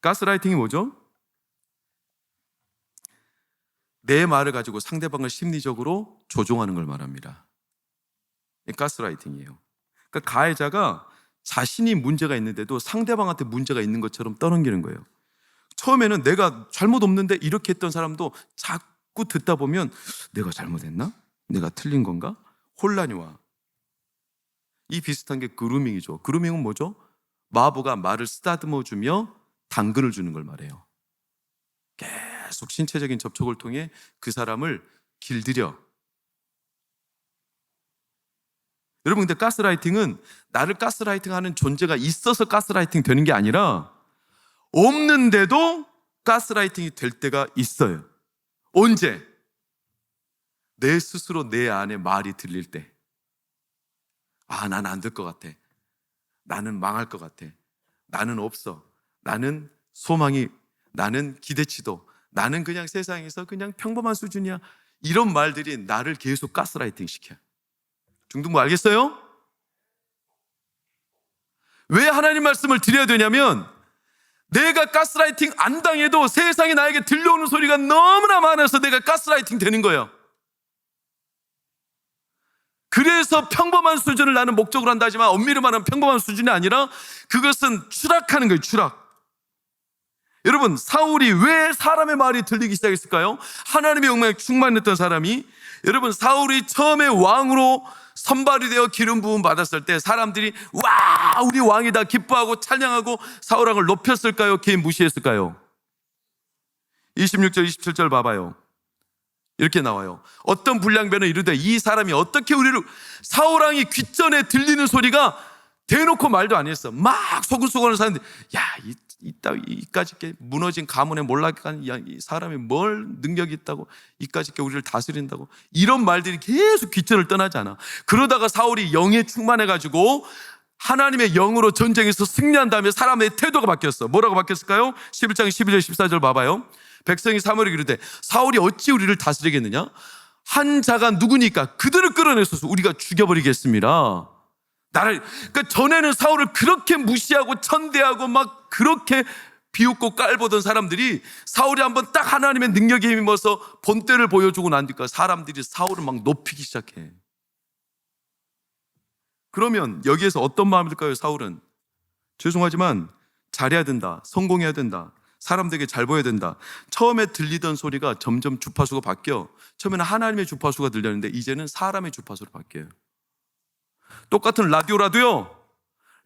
가스라이팅이 뭐죠? 내 말을 가지고 상대방을 심리적으로 조종하는 걸 말합니다. 가스라이팅이에요. 그러니까 가해자가 자신이 문제가 있는데도 상대방한테 문제가 있는 것처럼 떠넘기는 거예요. 처음에는 내가 잘못 없는데 이렇게 했던 사람도 자꾸 듣다 보면 내가 잘못했나? 내가 틀린 건가? 혼란이 와. 이 비슷한 게 그루밍이죠. 그루밍은 뭐죠? 마부가 말을 쓰다듬어 주며 당근을 주는 걸 말해요. 계속 신체적인 접촉을 통해 그 사람을 길들여. 여러분 근데 가스라이팅은 나를 가스라이팅하는 존재가 있어서 가스라이팅 되는 게 아니라 없는데도 가스라이팅이 될 때가 있어요. 언제? 내 스스로 내 안에 말이 들릴 때. 아, 난 안 될 것 같아. 나는 망할 것 같아. 나는 없어. 나는 소망이, 나는 기대치도, 나는 그냥 세상에서 그냥 평범한 수준이야. 이런 말들이 나를 계속 가스라이팅 시켜요. 중등부 알겠어요? 왜 하나님 말씀을 드려야 되냐면 내가 가스라이팅 안 당해도 세상에 나에게 들려오는 소리가 너무나 많아서 내가 가스라이팅 되는 거예요. 그래서 평범한 수준을 나는 목적으로 한다 하지만 엄밀히 말하면 평범한 수준이 아니라 그것은 추락하는 거예요. 추락. 여러분 사울이 왜 사람의 말이 들리기 시작했을까요? 하나님의 영광에 충만했던 사람이, 여러분 사울이 처음에 왕으로 선발이 되어 기름 부음 받았을 때 사람들이 와 우리 왕이다 기뻐하고 찬양하고 사울왕을 높였을까요? 개인 무시했을까요? 26절 27절 봐봐요. 이렇게 나와요. 어떤 불량배는 이르되 이 사람이 어떻게 우리를, 사울왕이 귓전에 들리는 소리가 대놓고 말도 안 했어. 막 소근소근하는 사람들, 야 이까짓 게 무너진 가문에 몰락한 이 사람이 뭘 능력이 있다고 이까짓 게 우리를 다스린다고, 이런 말들이 계속 귓전을 떠나지 않아. 그러다가 사울이 영에 충만해가지고 하나님의 영으로 전쟁에서 승리한 다음에 사람의 태도가 바뀌었어. 뭐라고 바뀌었을까요? 11장 12절 14절 봐봐요. 백성이 사무엘에게 이르되 사울이 어찌 우리를 다스리겠느냐? 한 자가 누구니까 그들을 끌어내소서 우리가 죽여버리겠습니다. 그러니까 전에는 사울을 그렇게 무시하고 천대하고 막 그렇게 비웃고 깔보던 사람들이 사울이 한번 딱 하나님의 능력에 힘입어서 본때를 보여주고 나니까 사람들이 사울을 막 높이기 시작해. 그러면 여기에서 어떤 마음이 들까요? 사울은 죄송하지만 잘해야 된다, 성공해야 된다, 사람들에게 잘 보여야 된다. 처음에 들리던 소리가 점점 주파수가 바뀌어. 처음에는 하나님의 주파수가 들렸는데 이제는 사람의 주파수로 바뀌어요. 똑같은 라디오라도요,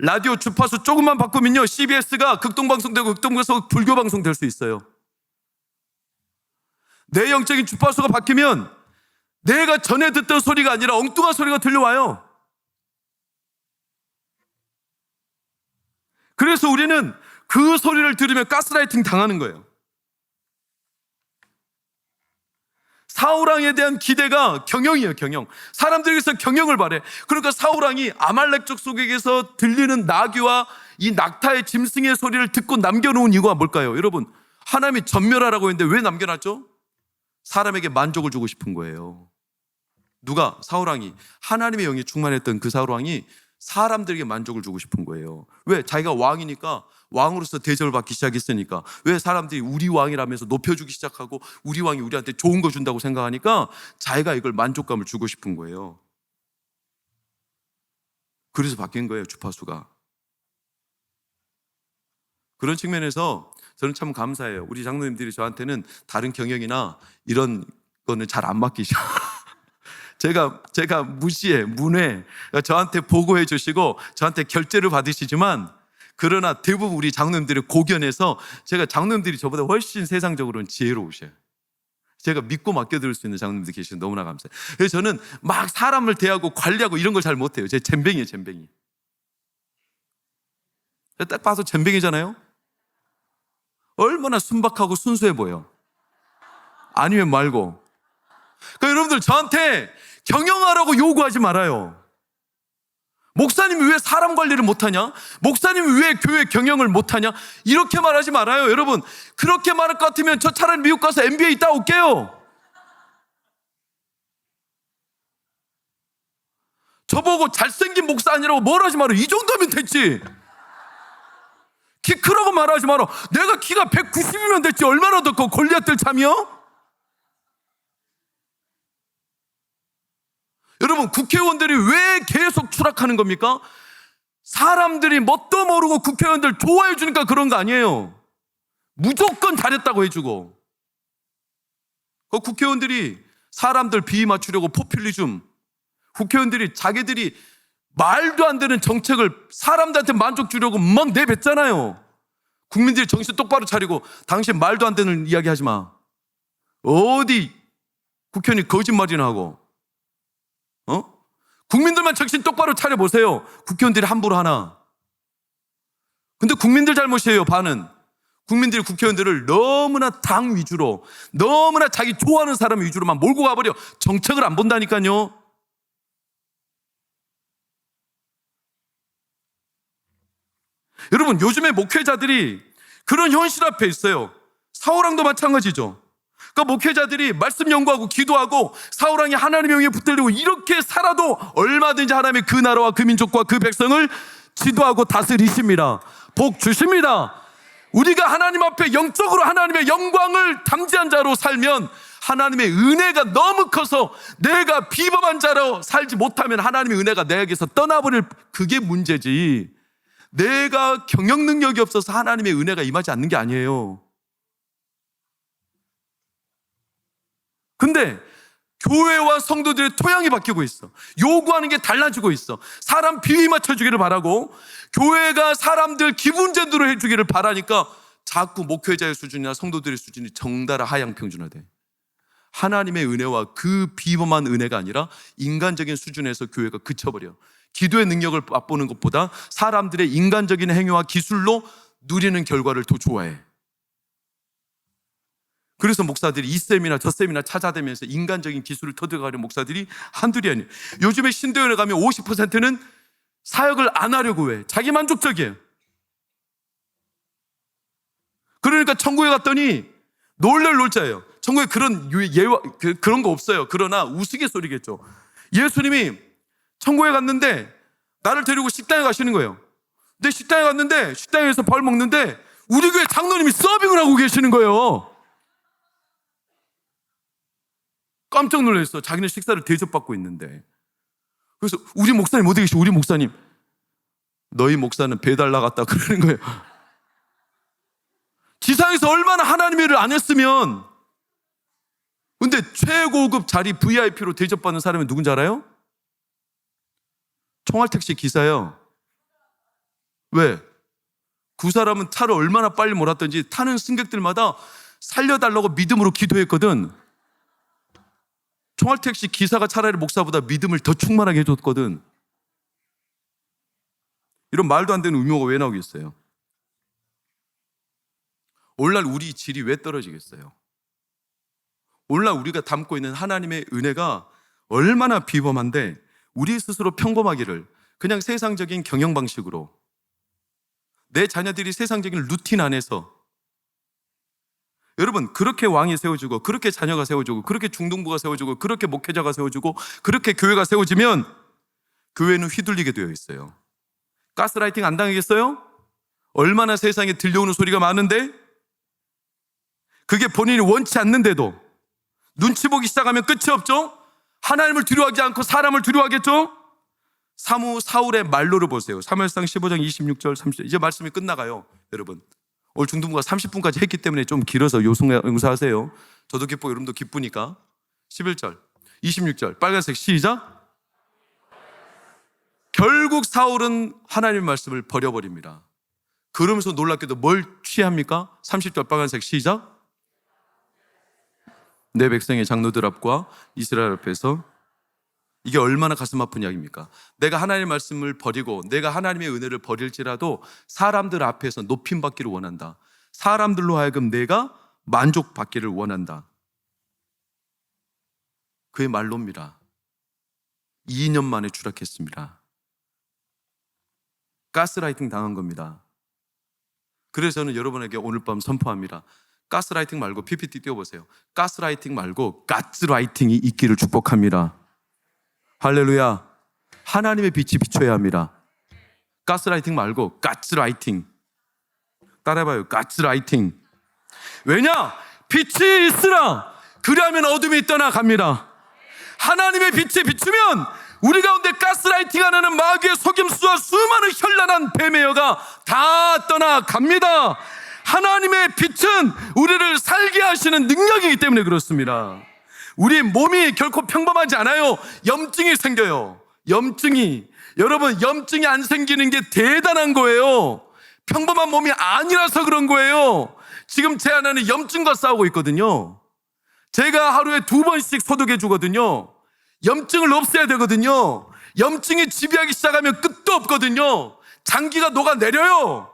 라디오 주파수 조금만 바꾸면요 CBS가 극동방송되고 극동방송 불교방송 될 수 있어요. 내 영적인 주파수가 바뀌면 내가 전에 듣던 소리가 아니라 엉뚱한 소리가 들려와요. 그래서 우리는 그 소리를 들으면 가스라이팅 당하는 거예요. 사울왕에 대한 기대가 경영이에요. 경영. 사람들에게서 경영을 바래. 그러니까 사울왕이 아말렉 족속에게서 들리는 나귀와 이 낙타의 짐승의 소리를 듣고 남겨놓은 이유가 뭘까요? 여러분, 하나님이 전멸하라고 했는데 왜 남겨놨죠? 사람에게 만족을 주고 싶은 거예요. 누가? 사울왕이. 하나님의 영이 충만했던 그 사울왕이 사람들에게 만족을 주고 싶은 거예요. 왜? 자기가 왕이니까, 왕으로서 대접을 받기 시작했으니까. 왜? 사람들이 우리 왕이라면서 높여주기 시작하고 우리 왕이 우리한테 좋은 거 준다고 생각하니까 자기가 이걸 만족감을 주고 싶은 거예요. 그래서 바뀐 거예요, 주파수가. 그런 측면에서 저는 참 감사해요. 우리 장로님들이 저한테는 다른 경영이나 이런 거는 잘 안 맡기셔. 제가 무시해, 문외, 저한테 보고해 주시고 저한테 결제를 받으시지만, 그러나 대부분 우리 장로님들의 고견에서 제가 장로님들이 저보다 훨씬 세상적으로는 지혜로우셔요. 제가 믿고 맡겨드릴 수 있는 장로님들 계시면 너무나 감사해요. 그래서 저는 막 사람을 대하고 관리하고 이런 걸 잘 못해요. 제 젬병이에요, 젬병이. 딱 봐서 젬병이잖아요. 얼마나 순박하고 순수해 보여. 아니면 말고. 그러니까 여러분들 저한테 경영하라고 요구하지 말아요. 목사님이 왜 사람 관리를 못하냐? 목사님이 왜 교회 경영을 못하냐? 이렇게 말하지 말아요. 여러분, 그렇게 말할 것 같으면 저 차라리 미국 가서 MBA 따 올게요. 저보고 잘생긴 목사 아니라고 뭘 하지 말아요. 이 정도면 됐지. 키 크라고 말하지 마라. 내가 키가 190이면 됐지. 얼마나 더 커? 골리앗들 참이요? 여러분, 국회의원들이 왜 계속 추락하는 겁니까? 사람들이 뭣도 모르고 국회의원들 좋아해 주니까 그런 거 아니에요. 무조건 잘했다고 해주고. 그 국회의원들이 사람들 비위 맞추려고 포퓰리즘, 국회의원들이 자기들이 말도 안 되는 정책을 사람들한테 만족 주려고 막 내뱉잖아요. 국민들이 정신 똑바로 차리고 당신 말도 안 되는 이야기 하지 마. 어디 국회의원이 거짓말이나 하고. 국민들만 정신 똑바로 차려보세요. 국회의원들이 함부로 하나. 근데 국민들 잘못이에요, 반은. 국민들이 국회의원들을 너무나 당 위주로, 너무나 자기 좋아하는 사람 위주로만 몰고 가버려. 정책을 안 본다니까요. 여러분, 요즘에 목회자들이 그런 현실 앞에 있어요. 사울왕도 마찬가지죠. 그러니까 목회자들이 말씀 연구하고 기도하고 사울왕이 하나님의 영에 붙들리고 이렇게 살아도 얼마든지 하나님의 그 나라와 그 민족과 그 백성을 지도하고 다스리십니다. 복 주십니다. 우리가 하나님 앞에 영적으로 하나님의 영광을 담지한 자로 살면 하나님의 은혜가 너무 커서 내가 비범한 자로 살지 못하면 하나님의 은혜가 내게서 떠나버릴, 그게 문제지. 내가 경영 능력이 없어서 하나님의 은혜가 임하지 않는 게 아니에요. 근데 교회와 성도들의 토양이 바뀌고 있어. 요구하는 게 달라지고 있어. 사람 비위 맞춰주기를 바라고 교회가 사람들 기분 제대로 해주기를 바라니까 자꾸 목회자의 수준이나 성도들의 수준이 정달아 하향평준화돼. 하나님의 은혜와 그 비범한 은혜가 아니라 인간적인 수준에서 교회가 그쳐버려. 기도의 능력을 맛보는 것보다 사람들의 인간적인 행위와 기술로 누리는 결과를 더 좋아해. 그래서 목사들이 이 쌤이나 저 쌤이나 찾아다니면서 인간적인 기술을 터득하려는 목사들이 한둘이 아니에요. 요즘에 신도연에 가면 50%는 사역을 안 하려고 해. 자기 만족적이에요. 그러니까 천국에 갔더니 놀랄 놀자예요. 천국에 그런 거 없어요. 그러나 우스갯소리겠죠. 예수님이 천국에 갔는데 나를 데리고 식당에 가시는 거예요. 근데 식당에 갔는데 식당에서 밥 먹는데 우리 교회 장로님이 서빙을 하고 계시는 거예요. 깜짝 놀랐어. 자기는 식사를 대접받고 있는데. 그래서 우리 목사님 어디 계시오? 우리 목사님. 너희 목사는 배달 나갔다 그러는 거예요. 지상에서 얼마나 하나님의 일을 안 했으면. 근데 최고급 자리 VIP로 대접받는 사람이 누군지 알아요? 총알택시 기사예요. 왜? 그 사람은 차를 얼마나 빨리 몰았던지 타는 승객들마다 살려달라고 믿음으로 기도했거든. 총알택시 기사가 차라리 목사보다 믿음을 더 충만하게 해줬거든. 이런 말도 안 되는 의무가 왜 나오겠어요? 오늘날 우리 질이 왜 떨어지겠어요? 오늘날 우리가 담고 있는 하나님의 은혜가 얼마나 비범한데 우리 스스로 평범하기를 그냥 세상적인 경영 방식으로, 내 자녀들이 세상적인 루틴 안에서, 여러분, 그렇게 왕이 세워지고 그렇게 자녀가 세워지고 그렇게 중등부가 세워지고 그렇게 목회자가 세워지고 그렇게 교회가 세워지면 교회는 휘둘리게 되어 있어요. 가스라이팅 안 당하겠어요? 얼마나 세상에 들려오는 소리가 많은데 그게 본인이 원치 않는데도 눈치 보기 시작하면 끝이 없죠? 하나님을 두려워하지 않고 사람을 두려워하겠죠? 사울의 말로를 보세요. 사무엘상 15장 26절 30절. 이제 말씀이 끝나가요. 여러분 오늘 중등부가 30분까지 했기 때문에 좀 길어서 용서하세요. 저도 기쁘고 여러분도 기쁘니까. 11절 26절 빨간색 시작. 결국 사울은 하나님의 말씀을 버려버립니다. 그러면서 놀랍게도 뭘 취합니까? 30절 빨간색 시작. 내 백성의 장로들 앞과 이스라엘 앞에서. 이게 얼마나 가슴 아픈 이야기입니까? 내가 하나님의 말씀을 버리고 내가 하나님의 은혜를 버릴지라도 사람들 앞에서 높임받기를 원한다. 사람들로 하여금 내가 만족받기를 원한다. 그의 말로입니다. 2년 만에 추락했습니다. 가스라이팅 당한 겁니다. 그래서 저는 여러분에게 오늘 밤 선포합니다. 가스라이팅 말고 PPT 띄워보세요. 가스라이팅 말고 가스라이팅이 있기를 축복합니다. 할렐루야. 하나님의 빛이 비춰야 합니다. 가스라이팅 말고 가스라이팅. 따라해봐요. 가스라이팅. 왜냐? 빛이 있으라. 그리하면 어둠이 떠나갑니다. 하나님의 빛이 비추면 우리 가운데 가스라이팅하는 마귀의 속임수와 수많은 현란한 뱀의 여가 다 떠나갑니다. 하나님의 빛은 우리를 살게 하시는 능력이기 때문에 그렇습니다. 우리 몸이 결코 평범하지 않아요. 염증이 생겨요. 여러분 염증이 안 생기는 게 대단한 거예요. 평범한 몸이 아니라서 그런 거예요. 지금 제 아내는 염증과 싸우고 있거든요. 제가 하루에 2번씩 소독해 주거든요. 염증을 없애야 되거든요. 염증이 지배하기 시작하면 끝도 없거든요. 장기가 녹아내려요.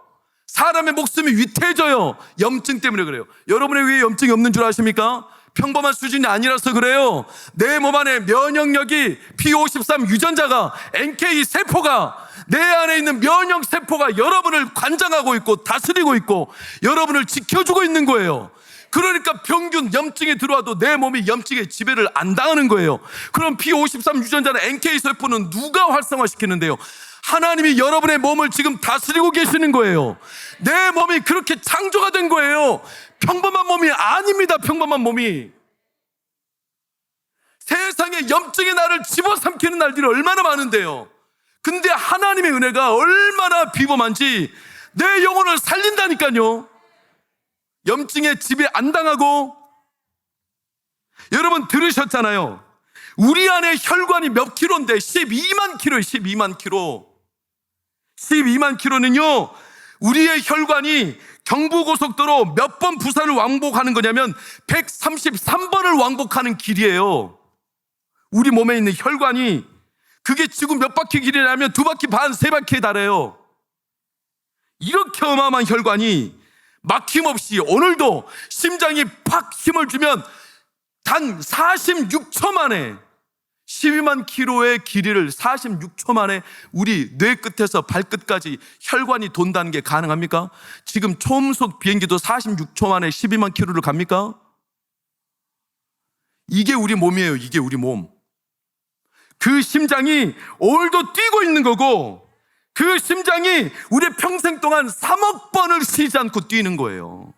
사람의 목숨이 위태해져요. 염증 때문에 그래요. 여러분의 왜 염증이 없는 줄 아십니까? 평범한 수준이 아니라서 그래요. 내 몸 안에 면역력이 P53 유전자가 NK 세포가 내 안에 있는 면역 세포가 여러분을 관장하고 있고 다스리고 있고 여러분을 지켜주고 있는 거예요. 그러니까 평균 염증이 들어와도 내 몸이 염증의 지배를 안 당하는 거예요. 그럼 P53 유전자는 NK 세포는 누가 활성화시키는데요? 하나님이 여러분의 몸을 지금 다스리고 계시는 거예요. 내 몸이 그렇게 창조가 된 거예요. 평범한 몸이 아닙니다. 평범한 몸이. 세상에 염증이 나를 집어삼키는 날들이 얼마나 많은데요. 근데 하나님의 은혜가 얼마나 비범한지 내 영혼을 살린다니까요. 염증에 지배 안 당하고. 여러분 들으셨잖아요. 우리 안에 혈관이 몇 킬로인데 12만 킬로예요. 12만 킬로. 12만 킬로는요, 우리의 혈관이 경부고속도로 몇 번 부산을 왕복하는 거냐면 133번을 왕복하는 길이에요. 우리 몸에 있는 혈관이. 그게 지금 몇 바퀴 길이냐면 2바퀴 반, 3바퀴에 달해요. 이렇게 어마어마한 혈관이 막힘없이 오늘도 심장이 팍 힘을 주면 단 46초 만에 12만 킬로의 길이를 46초 만에 우리 뇌 끝에서 발끝까지 혈관이 돈다는 게 가능합니까? 지금 초음속 비행기도 46초 만에 12만 킬로를 갑니까? 이게 우리 몸이에요. 이게 우리 몸. 그 심장이 오늘도 뛰고 있는 거고 그 심장이 우리 평생 동안 3억 번을 쉬지 않고 뛰는 거예요.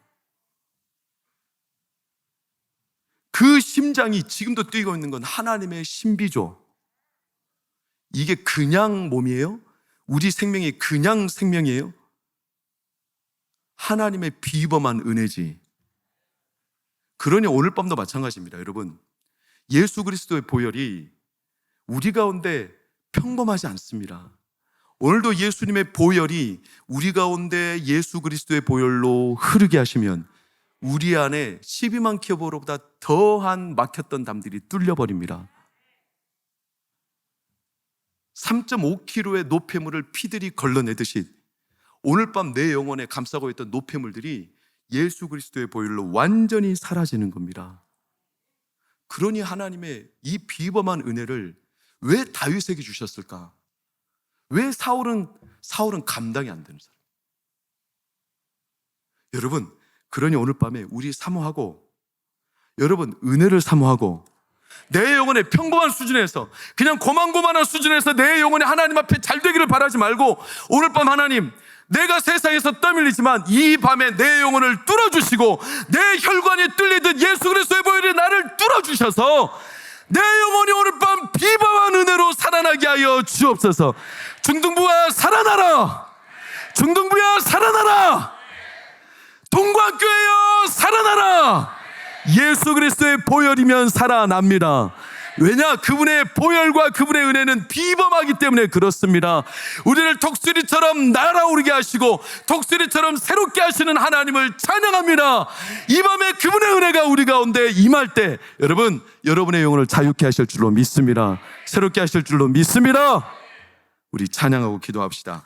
그 심장이 지금도 뛰고 있는 건 하나님의 신비죠. 이게 그냥 몸이에요? 우리 생명이 그냥 생명이에요? 하나님의 비범한 은혜지. 그러니 오늘 밤도 마찬가지입니다. 여러분, 예수 그리스도의 보혈이 우리 가운데 평범하지 않습니다. 오늘도 예수님의 보혈이 우리 가운데 예수 그리스도의 보혈로 흐르게 하시면 우리 안에 12만 킬로보다 더한 막혔던 담들이 뚫려버립니다. 3.5kg의 노폐물을 피들이 걸러내듯이 오늘 밤 내 영혼에 감싸고 있던 노폐물들이 예수 그리스도의 보혈로 완전히 사라지는 겁니다. 그러니 하나님의 이 비범한 은혜를 왜 다윗에게 주셨을까? 왜 사울은 감당이 안 되는 사람? 여러분, 그러니 오늘 밤에 우리 사모하고, 여러분 은혜를 사모하고 내 영혼의 평범한 수준에서, 그냥 고만고만한 수준에서 내 영혼이 하나님 앞에 잘 되기를 바라지 말고, 오늘 밤 하나님, 내가 세상에서 떠밀리지만 이 밤에 내 영혼을 뚫어주시고 내 혈관이 뚫리듯 예수 그리스도의 보혈이 나를 뚫어주셔서 내 영혼이 오늘 밤 비범한 은혜로 살아나게 하여 주옵소서. 중등부야 살아나라. 중등부야 살아나라. 동광교회여 살아나라. 예수 그리스도의 보혈이면 살아납니다. 왜냐? 그분의 보혈과 그분의 은혜는 비범하기 때문에 그렇습니다. 우리를 독수리처럼 날아오르게 하시고 독수리처럼 새롭게 하시는 하나님을 찬양합니다. 이 밤에 그분의 은혜가 우리 가운데 임할 때 여러분, 여러분의 영혼을 자유케 하실 줄로 믿습니다. 새롭게 하실 줄로 믿습니다. 우리 찬양하고 기도합시다.